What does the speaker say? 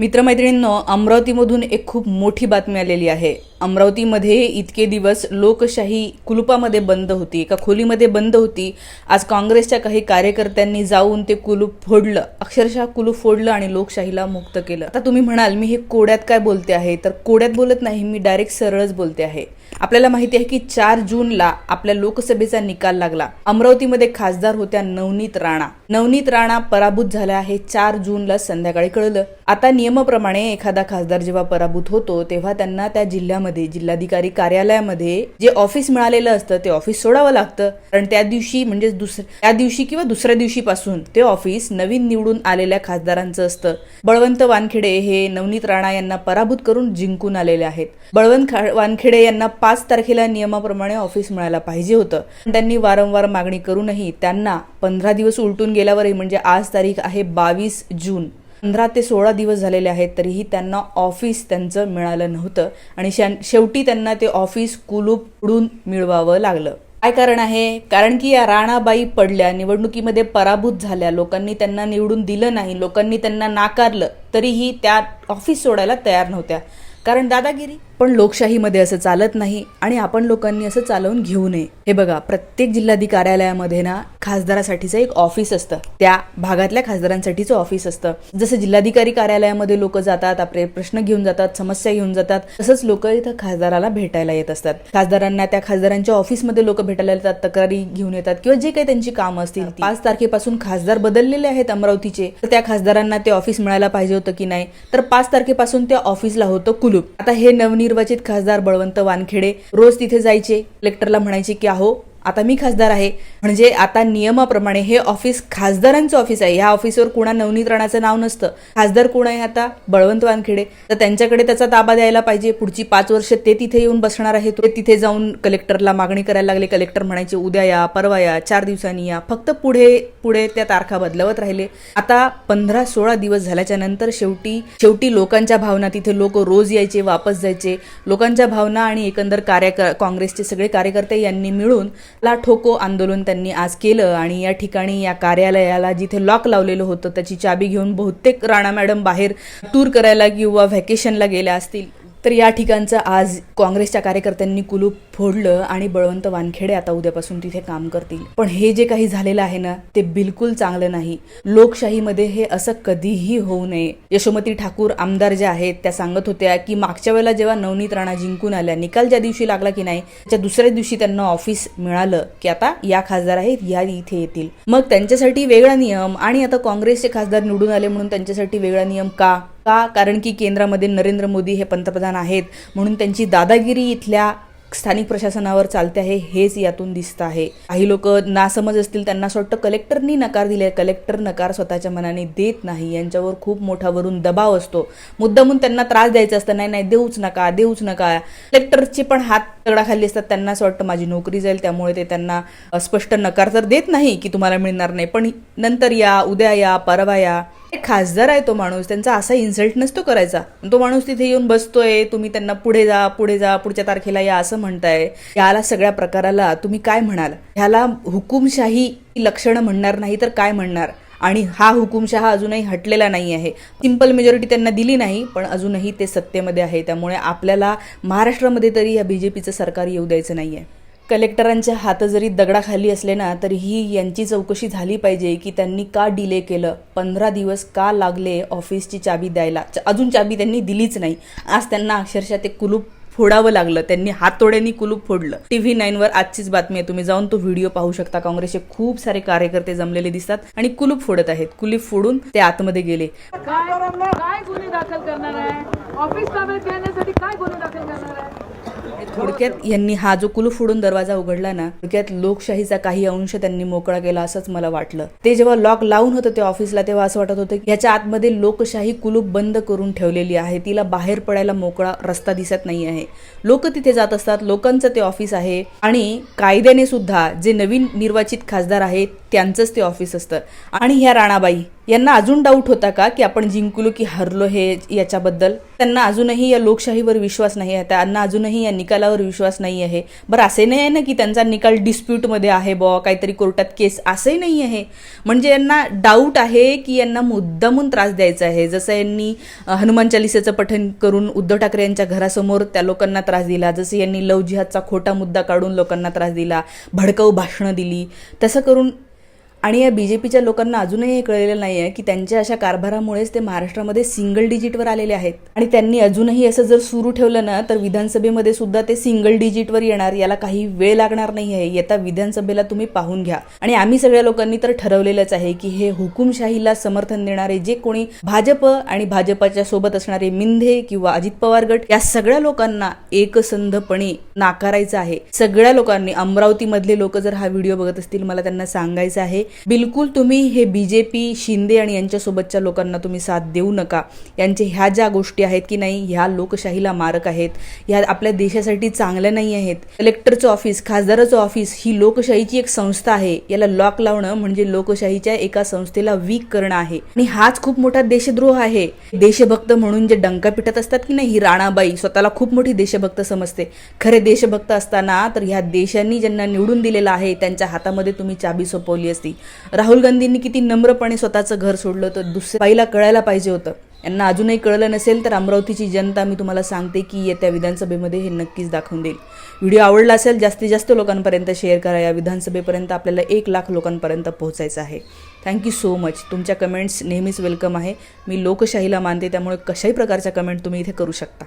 मित्रमैत्रिणींनो, अमरावतीमधून एक खूप मोठी बातमी आलेली आहे। अमरावतीमध्ये इतके दिवस लोकशाही कुलुपामध्ये बंद होती, एका खोलीमध्ये बंद होती। आज काँग्रेसच्या काही कार्यकर्त्यांनी जाऊन ते कुलूप फोडलं, अक्षरशः कुलूप फोडलं आणि लोकशाहीला मुक्त केलं। आता तुम्ही म्हणाल मी हे कोड्यात काय बोलते आहे, तर कोड्यात बोलत नाही, मी डायरेक्ट सरळच बोलते आहे। आपल्याला माहिती आहे की 4 जूनला आपल्या लोकसभेचा निकाल लागला। अमरावतीमध्ये खासदार होत्या नवनीत राणा। नवनीत राणा पराभूत झाल्या हे 4 जूनला संध्याकाळी कळलं। आता नियमाप्रमाणे एखादा खासदार जेव्हा पराभूत होतो तेव्हा त्यांना त्या जिल्ह्यामध्ये जिल्हाधिकारी कार्यालयामध्ये जे ऑफिस मिळालेलं असतं ते ऑफिस सोडावं लागतं, कारण त्या दिवशी म्हणजे त्या दिवशी किंवा दुसऱ्या दिवशीपासून ते ऑफिस नवीन निवडून आलेल्या खासदारांचं असतं। बळवंत वानखेडे हे नवनीत राणा यांना पराभूत करून जिंकून आलेले आहेत। बळवंत वानखेडे यांना 5 तारखेला नियमाप्रमाणे ऑफिस मिळायला पाहिजे होतं, पण त्यांनी वारंवार मागणी करूनही त्यांना 15 दिवस उलटून गेल्यावरही, म्हणजे आज तारीख आहे 22 जून, 15 ते 16 दिवस झालेले आहेत, तरीही त्यांना ऑफिस त्यांचं मिळालं नव्हतं आणि शेवटी त्यांना ते ऑफिस कुलूप उडून मिळवावं लागलं। काय कारण आहे? कारण की या राणाबाई पडल्या, निवडणुकीमध्ये पराभूत झाल्या, लोकांनी त्यांना निवडून दिलं नाही, लोकांनी त्यांना नाकारलं, तरीही त्या ऑफिस सोडायला तयार नव्हत्या, कारण दादागिरी। पण लोकशाहीमध्ये असं चालत नाही आणि आपण लोकांनी असं चालवून घेऊ नये। हे बघा, प्रत्येक जिल्हाधिकारी कार्यालयामध्ये ना खासदारासाठीचं एक ऑफिस असतं, त्या भागातल्या खासदारांसाठीचं ऑफिस असतं। जसं जिल्हाधिकारी कार्यालयामध्ये लोक जातात, आपले प्रश्न घेऊन जातात, समस्या घेऊन जातात, तसंच लोक इथं खासदाराला भेटायला येत असतात। खासदारांना त्या खासदारांच्या ऑफिसमध्ये लोक भेटायला येतात, तक्रारी घेऊन येतात किंवा जे काही त्यांची कामं असतील। 5 तारखेपासून खासदार बदललेले आहेत अमरावतीचे, तर त्या खासदारांना ते ऑफिस मिळायला पाहिजे होतं की नाही, तर 5 तारखेपासून त्या ऑफिसला होतं कुलूप। आता हे नवनिर्वाचित खासदार बळवंत वानखेडे रोज तिथे जायचे, कलेक्टरला म्हणायचे की अहो आता मी खासदार आहे, म्हणजे आता नियमाप्रमाणे हे ऑफिस खासदारांचं ऑफिस आहे, या ऑफिसवर कुणा नवनीत राणाचं नाव नसतं। खासदार कोण आहे आता? बळवंत वानखेडे, तर त्यांच्याकडे त्याचा ताबा द्यायला पाहिजे। पुढची 5 वर्ष ते तिथे येऊन बसणार आहे। ते तिथे जाऊन कलेक्टरला मागणी करायला लागले, कलेक्टर म्हणायचे उद्या या, परवा या, 4 दिवसांनी या, फक्त पुढे त्या तारखा बदलवत राहिले। आता 15-16 दिवस झाल्याच्या नंतर शेवटी लोकांच्या भावना, तिथे लोक रोज यायचे, वापस जायचे, लोकांच्या भावना आणि एकंदर काँग्रेसचे सगळे कार्यकर्ते यांनी मिळून ला ठोको आंदोलन त्यांनी आज केलं आणि या ठिकाणी या कार्यालयाला जिथे लॉक लावलेलं होतं त्याची चाबी घेऊन बहुतेक राणा मॅडम बाहेर टूर करायला किंवा व्हॅकेशनला गेल्या असतील। तर या ठिकाणचं आज काँग्रेसच्या कार्यकर्त्यांनी कुलूप फोडलं आणि बळवंत वानखेडे आता उद्यापासून तिथे काम करतील। पण हे जे काही झालेलं आहे ना, ते बिलकुल चांगलं नाही। लोकशाहीमध्ये हे असं कधीही होऊ नये। यशोमती ठाकूर आमदार ज्या आहेत त्या सांगत होत्या की मागच्या वेळेला जेव्हा नवनीत राणा जिंकून आल्या, निकाल ज्या दिवशी लागला की नाही, त्याच्या दुसऱ्या दिवशी त्यांना ऑफिस मिळालं की आता या खासदार आहेत, या इथे येतील, मग त्यांच्यासाठी वेगळा नियम, आणि आता काँग्रेसचे खासदार निवडून आले म्हणून त्यांच्यासाठी वेगळा नियम का? कारण की केंद्रामध्ये नरेंद्र मोदी हे पंतप्रधान आहेत, म्हणून त्यांची दादागिरी इथल्या स्थानिक प्रशासनावर चालते आहे, हेच यातून दिसतं आहे। काही लोक नासमज असतील, त्यांना असं वाटतं कलेक्टरनी नकार दिले, कलेक्टर नकार स्वतःच्या मनाने देत नाही, यांच्यावर खूप मोठा वरून दबाव असतो, मुद्दामून त्यांना त्रास द्यायचा असतं, नाही देऊच नका। कलेक्टरचे पण हात दगडाखाली असतात, त्यांना असं वाटतं माझी नोकरी जाईल, त्यामुळे ते त्यांना स्पष्ट नकार तर देत नाही की तुम्हाला मिळणार नाही, पण नंतर या, उद्या या, परवा या। खासदार आहे तो माणूस, त्यांचा असा इन्सल्ट नसतो करायचा। तो माणूस तिथे येऊन बसतोय, तुम्ही त्यांना पुढे जा, पुढच्या तारखेला या असं म्हणताय। याला सगळ्या प्रकाराला तुम्ही काय म्हणाल? ह्याला हुकुमशाही लक्षणं म्हणणार नाही तर काय म्हणणार? आणि हा हुकुमशहा अजूनही हटलेला नाही आहे। सिंपल मेजॉरिटी त्यांना दिली नाही, पण अजूनही ते सत्तेमध्ये आहे, त्यामुळे आपल्याला महाराष्ट्रामध्ये तरी या बीजेपीचं सरकार येऊ द्यायचं नाहीये। कलेक्टरांच्या हात जरी दगडाखाली असले ना, तरीही यांची चौकशी झाली पाहिजे की त्यांनी का डिले केलं, 15 दिवस का लागले ऑफिसची चाबी द्यायला, अजून चाबी त्यांनी दिलीच नाही। आज त्यांना अक्षरशः ते कुलूप फोडावं लागलं, त्यांनी हातोड्यांनी कुलूप फोडलं। TV9 वर आजचीच बातमी आहे, तुम्ही जाऊन तो व्हिडिओ पाहू शकता। काँग्रेसचे खूप सारे कार्यकर्ते जमलेले दिसतात आणि कुलूप फोडत आहेत, कुलूप फोडून ते आतमध्ये गेले। काय गुन्हे दाखल करणार आहे? ऑफिस ताब्यात घेण्यासाठी काय गुन्हे दाखल करणार आहे? थोडक्यात यांनी हा जो कुलूप फोडून दरवाजा उघडला ना, थोडक्यात लोकशाहीचा काही अंश त्यांनी मोकळा केला असंच मला वाटलं। ते जेव्हा लॉक लावून होतं त्या ऑफिसला, तेव्हा असं वाटत होतं की याच्या आतमध्ये लोकशाही कुलूप बंद करून ठेवलेली आहे, तिला बाहेर पडायला मोकळा रस्ता दिसत नाही आहे। लोक तिथे जात असतात, लोकांचं ते ऑफिस आहे आणि कायद्याने सुद्धा जे नवीन निर्वाचित खासदार आहेत त्यांचंच ते ऑफिस असतं। आणि ह्या राणाबाई यांना अजून डाऊट होता का की आपण जिंकलो की हरलो हे याच्याबद्दल? त्यांना अजूनही या लोकशाहीवर विश्वास नाही आहे, त्यांना अजूनही या निकालावर विश्वास नाही आहे. बरं, असे नाही आहे ना की त्यांचा निकाल डिस्प्यूटमध्ये आहे बुवा, काहीतरी कोर्टात केस, असंही नाही आहे. म्हणजे यांना डाऊट आहे की यांना मुद्दामून त्रास द्यायचा आहे. जसं यांनी हनुमान चालिसेचं पठण करून उद्धव ठाकरे यांच्या घरासमोर त्या लोकांना त्रास दिला, जसं यांनी लव जिहादचा खोटा मुद्दा काढून लोकांना त्रास दिला, भडकाऊ भाषणं दिली, तसं करून. आणि या बीजेपीच्या लोकांना अजूनही हे कळलेलं नाही आहे की त्यांच्या अशा कारभारामुळेच ते महाराष्ट्रामध्ये सिंगल डिजिटवर आलेले आहेत. आणि त्यांनी अजूनही असं जर सुरू ठेवलं ना तर विधानसभेमध्ये सुद्धा ते सिंगल डिजिटवर येणार. याला काही वेळ लागणार नाही आहे. येता विधानसभेला तुम्ही पाहून घ्या. आणि आम्ही सगळ्या लोकांनी तर ठरवलेलंच आहे की हे हुकुमशाहीला समर्थन देणारे जे कोणी भाजप आणि भाजपच्या सोबत असणारे मिंधे किंवा अजित पवार गट, या सगळ्या लोकांना एकसंधपणे नाकारायचं आहे. सगळ्या लोकांनी, अमरावतीमधले लोक जर हा व्हिडिओ बघत असतील, मला त्यांना सांगायचं आहे, बिलकुल तुम्ही हे बीजेपी, शिंदे आणि यांच्यासोबतच्या लोकांना तुम्ही साथ देऊ नका. यांचे ह्या ज्या गोष्टी आहेत की नाही, ह्या लोकशाहीला मारक आहेत, ह्या आपल्या देशासाठी चांगल्या नाही आहेत. कलेक्टरचं ऑफिस, खासदाराचं ऑफिस ही लोकशाहीची एक संस्था आहे. याला लॉक लावणं म्हणजे लोकशाहीच्या एका संस्थेला वीक करणं आहे. आणि हाच खूप मोठा देशद्रोह आहे. देशभक्त म्हणून जे डंका पिटत असतात की नाही, ही राणाबाई स्वतःला खूप मोठी देशभक्त समजते. खरे देशभक्त असताना तर ह्या देशांनी ज्यांना निवडून दिलेलं आहे त्यांच्या हातामध्ये तुम्ही चाबी सोपवली असती. राहुल गांधींनी किती नम्रपणे स्वतःचं घर सोडलं, तर दुसऱ्या बाईला कळायला पाहिजे होतं. यांना अजूनही कळलं नसेल तर अमरावतीची जनता, मी तुम्हाला सांगते की येत्या विधानसभेमध्ये हे नक्कीच दाखवून देईल. व्हिडिओ आवडला असेल जास्तीत जास्त लोकांपर्यंत शेअर करा. या विधानसभेपर्यंत आपल्याला 1,00,000 लोकांपर्यंत पोहोचायचं आहे. Thank you so much. तुमच्या कमेंट्स नेहमीच वेलकम आहे. मी लोकशाहीला मानते, त्यामुळे कशाही प्रकारच्या कमेंट तुम्ही इथे करू शकता.